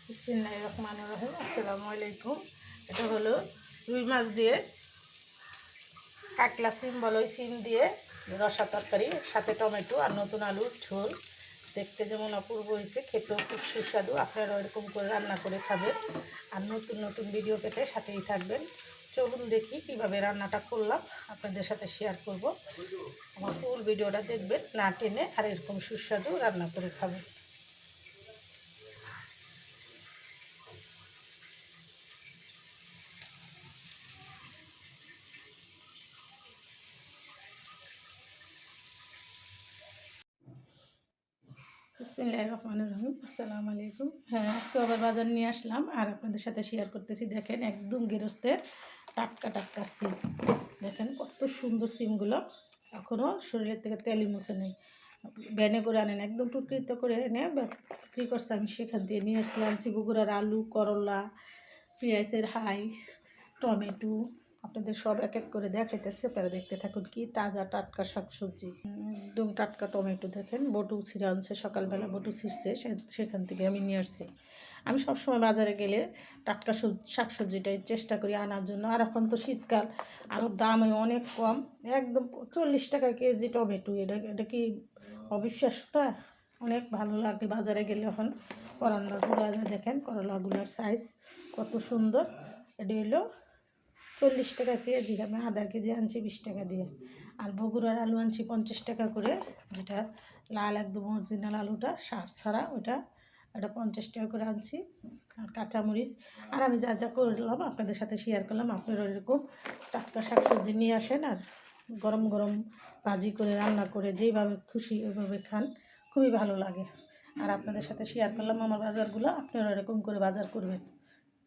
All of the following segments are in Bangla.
বিসমিল্লাহির রহমানির রহিম। আসসালামু আলাইকুম। এটা হলো রুই মাছ দিয়ে কাকলা সিম বলো, ওই সিম দিয়ে রসা তরকারি, সাথে টমেটো আর নতুন আলুর ঝোল। দেখতে যেমন অপূর্ব হয়েছে, খেতেও খুব সুস্বাদু। আপনারা এরকম করে রান্না করে খাবেন আর নতুন নতুন ভিডিও পেতে সাথেই থাকবেন। চলুন দেখি কীভাবে রান্নাটা করলাম, আপনাদের সাথে শেয়ার করব। আমার ফুল ভিডিওটা দেখবেন না টেনে, আর এরকম সুস্বাদু রান্না করে খাবেন। বিসমিল্লাহির রহমানির রহিম। আসসালামু আলাইকুম। হ্যাঁ, আজকে আবার বাজার নিয়ে আসলাম আর আপনাদের সাথে শেয়ার করতেছি। দেখেন, একদম গৃহস্থের টাটকা টাটকা সিম। দেখেন কত সুন্দর সিমগুলো, এখনও শরীরের থেকে তেলই মুছে নেই। ব্যানে করে আনেন, একদম টুকরিত করে এনে বিক্রি করছে। আমি সেখান থেকে নিয়ে এসেছি। আনছি বগুড়ার আলু, করলা, পেঁয়াজের হাই, টমেটো। আপনাদের সব এক এক করে দেখাইতেছে, আপনারা দেখতে থাকুন। কি তাজা টাটকা শাকসবজি, একদম টাটকা টমেটো। দেখেন বটু ছিঁড়ে আনছে, সকালবেলা বটু ছিঁড়ছে, সেখান থেকে আমি নিয়ে আসছি। আমি সবসময় বাজারে গেলে টাটকা শাকসবজিটাই চেষ্টা করি আনার জন্য। আর এখন তো শীতকাল, আরও দামে অনেক কম, একদম 40 টাকা কেজি টমেটো। এটা কি অবিশ্বাস্য না? অনেক ভালো লাগে বাজারে গেলে। এখন করলাগুলো দেখেন, করলাগুলোর সাইজ কত সুন্দর। এটা হলো 40 টাকা কেজি। আমি আধা কেজি আনছি 20 টাকা দিয়ে। আর বগুড়ার আলু আনছি 50 টাকা করে, যেটা লাল একদম অরিজিনাল আলুটা, সার ছাড়া ওটা, এটা 50 টাকা করে আনছি। আর কাঁচামরিচ। আর আমি যা যা করলাম আপনাদের সাথে শেয়ার করলাম। আপনারা এরকম টাটকা শাকসবজি নিয়ে আসেন আর গরম গরম ভাজি করে, রান্না করে, যেইভাবে খুশি ওইভাবে খান, খুবই ভালো লাগে। আর আপনাদের সাথে শেয়ার করলাম আমার বাজারগুলো, আপনারা এরকম করে বাজার করবেন।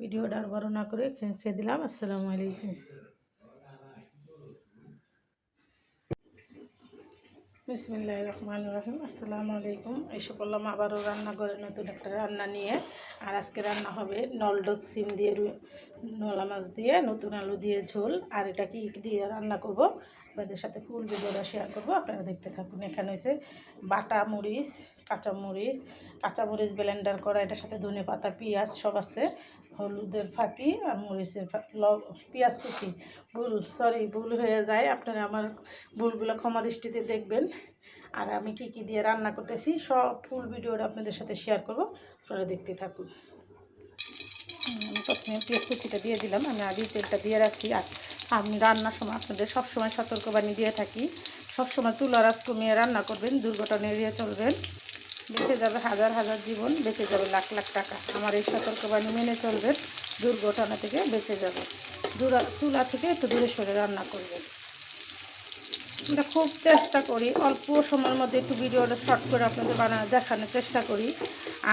ভিডিওটা আর বড় না করে খেয়ে দিলাম। আসসালামু আলাইকুম। বিসমিল্লাহির রহমানির রহিম। আসসালামু আলাইকুম। এসে বললাম আবারও রান্না করে নতুন একটা রান্না নিয়ে। আর আজকে রান্না হবে নলডক সিম দিয়ে, নলা মাছ দিয়ে, নতুন আলু দিয়ে ঝোল। আর এটা কি দিয়ে রান্না করব আপনাদের সাথে ফুল ভিডিওটা শেয়ার করব, আপনারা দেখতে থাকুন। এখানে হয়েছে বাটা মরিচ, কাঁচামরিচ ব্লেন্ডার করা, এটার সাথে ধনে পাতা, পেঁয়াজ সব আছে, হলুদের ফাঁকি আর মরিচের পেঁয়াজ কুচি। ভুল হয়ে যায়, আপনারা আমার ভুলগুলো ক্ষমা দৃষ্টিতে দেখবেন। আর আমি কি দিয়ে রান্না করতেছি সব ফুল ভিডিওটা আপনাদের সাথে শেয়ার করব, আপনারা দেখতে থাকুন। আমি প্রথমে পেঁয়াজ কুচিটা দিয়ে দিলাম। আমি আগে তেলটা দিয়ে রাখি। আর আমি রান্নার সময় আপনাদের সবসময় সতর্কবাণী দিয়ে থাকি, সবসময় চুলার আঁচ কমিয়ে রান্না করবেন, দুর্ঘটনা এড়িয়ে চলবেন। বেঁচে যাবে হাজার হাজার জীবন, বেঁচে যাবে লাখ লাখ টাকা। আমার এই সতর্কবাণী মেনে চলবেন, দুর্ঘটনা থেকে বেঁচে যাবে। চুলা থেকে একটু দূরে সরে রান্না করবেন। আমরা খুব চেষ্টা করি অল্প সময়ের মধ্যে একটু ভিডিওটা শর্ট করে আপনাদের দেখানোর চেষ্টা করি।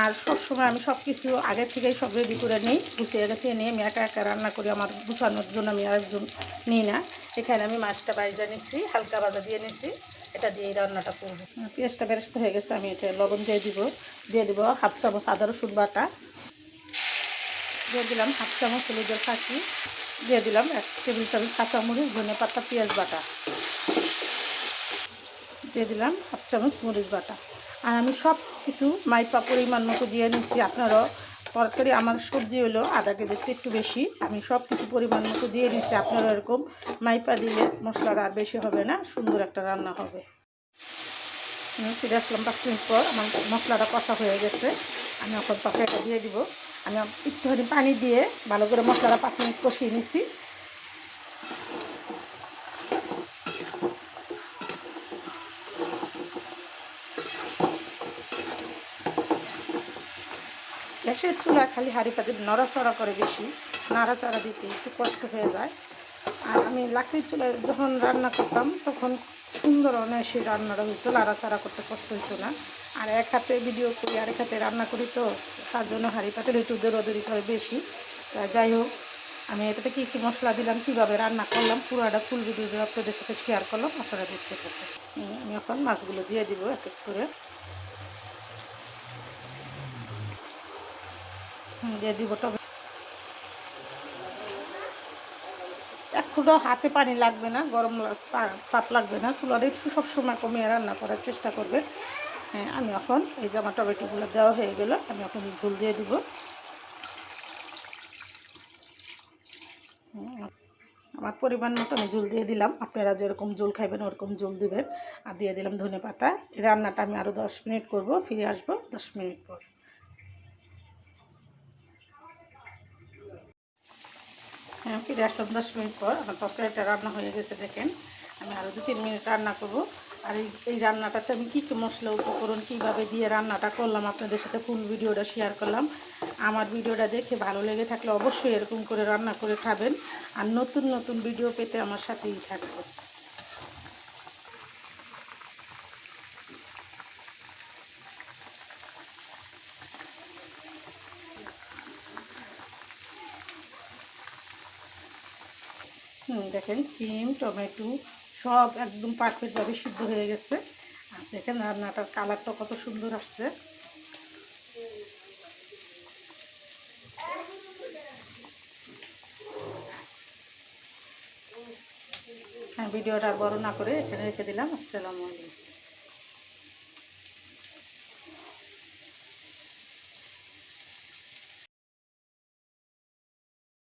আর সবসময় আমি সব কিছু আগে থেকেই সব রেডি করে নিই, গুছিয়ে গেছে নিয়ে আমি একা একা রান্না করি। আমার গুছানোর জন্য আমি আরেকজন নিই না। এখানে আমি মাছটা বাইজা নিচ্ছি, হালকা ভাজা দিয়ে নিচ্ছি, এটা দিয়েই রান্নাটা করবো। পেঁয়াজটা বেরেস্ত হয়ে গেছে, আমি এটা লবণ দিয়ে দিব 1/2 চামচ আদা রসুন বাটা, দিয়ে দিলাম 1/2 চামচ হলুদের ফাঁকি, দিয়ে দিলাম 1 টেবিল চামচ কাঁচামরিচ, ধনে পাতা, পেঁয়াজ বাটা, দিয়ে দিলাম 1/2 চামচ মরিচ বাটা। আর আমি সব কিছু মাইপা পরিমাণ মতো দিয়ে নিচ্ছি। আপনারাও তরকারি, আমার সবজি হলো আধা কেজির একটু বেশি, আমি সব কিছু পরিমাণ মতো দিয়ে নিচ্ছি। আপনারা এরকম মাইপা দিলে মশলাটা আর বেশি হবে না, সুন্দর একটা রান্না হবে। ফিরে আসলাম 5 মিনিট পর, আমার মশলাটা কষা হয়ে গেছে। আমি এখন তরকারিটা দিয়ে দিব। আমি একটুখানি পানি দিয়ে ভালো করে মশলাটা 5 মিনিট কষিয়ে নিচ্ছি। গ্যাসের চুলা খালি হাঁড়ি পাতে নড়াচড়া করে, বেশি নাড়াচাড়া দিতে একটু কষ্ট হয়ে যায়। আর আমি লাকড়ির চুলায় যখন রান্না করতাম তখন সুন্দর অনায়াসে রান্নাটা হইতো, নাড়াচাড়া করতে কষ্ট হইতো না। আর এক হাতে ভিডিও করি, আরেক হাতে রান্না করি, তো তার জন্য হাঁড়ি পাতিল একটু দৌড়াদৌড়ি করে বেশি। যাই হোক, আমি এটাতে কী কী মশলা দিলাম, কীভাবে রান্না করলাম, পুরোটা ফুল ভিডিও আপনাদের সাথে শেয়ার করলাম, আপনারা দেখতে থাকুন। আমি এখন মাছগুলো দিয়ে দিব এক এক করে, দিয়ে দিব। তবে একটু হাতে পানি লাগবে না, গরম তাপ লাগবে না। চুলাটা একটু সবসময় কমিয়ে রান্না করার চেষ্টা করবেন। হ্যাঁ, আমি এখন এই যে আমার টমেটোগুলো দেওয়া হয়ে গেল, আমি এখন ঝোল দিয়ে দিব। আমার পরিমাণ মতো আমি ঝোল দিয়ে দিলাম, আপনারা যেরকম ঝোল খাইবেন ওরকম ঝোল দিবেন। আর দিয়ে দিলাম ধনেপাতা। এই রান্নাটা আমি আরও 10 মিনিট করব, ফিরে আসবো 10 মিনিট পর। হ্যাঁ, ফিরে আসলাম 10 মিনিট পর। আমার তরকারিটা রান্না হয়ে গেছে দেখেন। আমি আরও 2-3 মিনিট রান্না করব। আর এই রান্নাটাতে আমি কী কী মশলা উপকরণ কীভাবে দিয়ে রান্নাটা করলাম আপনাদের সাথে ফুল ভিডিওটা শেয়ার করলাম। আমার ভিডিওটা দেখে ভালো লেগে থাকলে অবশ্যই এরকম করে রান্না করে খাবেন। আর নতুন নতুন ভিডিও পেতে আমার সাথেই থাকবেন। দেখেন সিম টমেটো সব একদম পারফেক্টভাবে সিদ্ধ হয়ে গেছে। আর দেখেন রান্নাটার কালারটা কত সুন্দর আসছে। হ্যাঁ, ভিডিওটা আর বড় না করে এখানে রেখে দিলাম। আসসালামু আলাইকুম।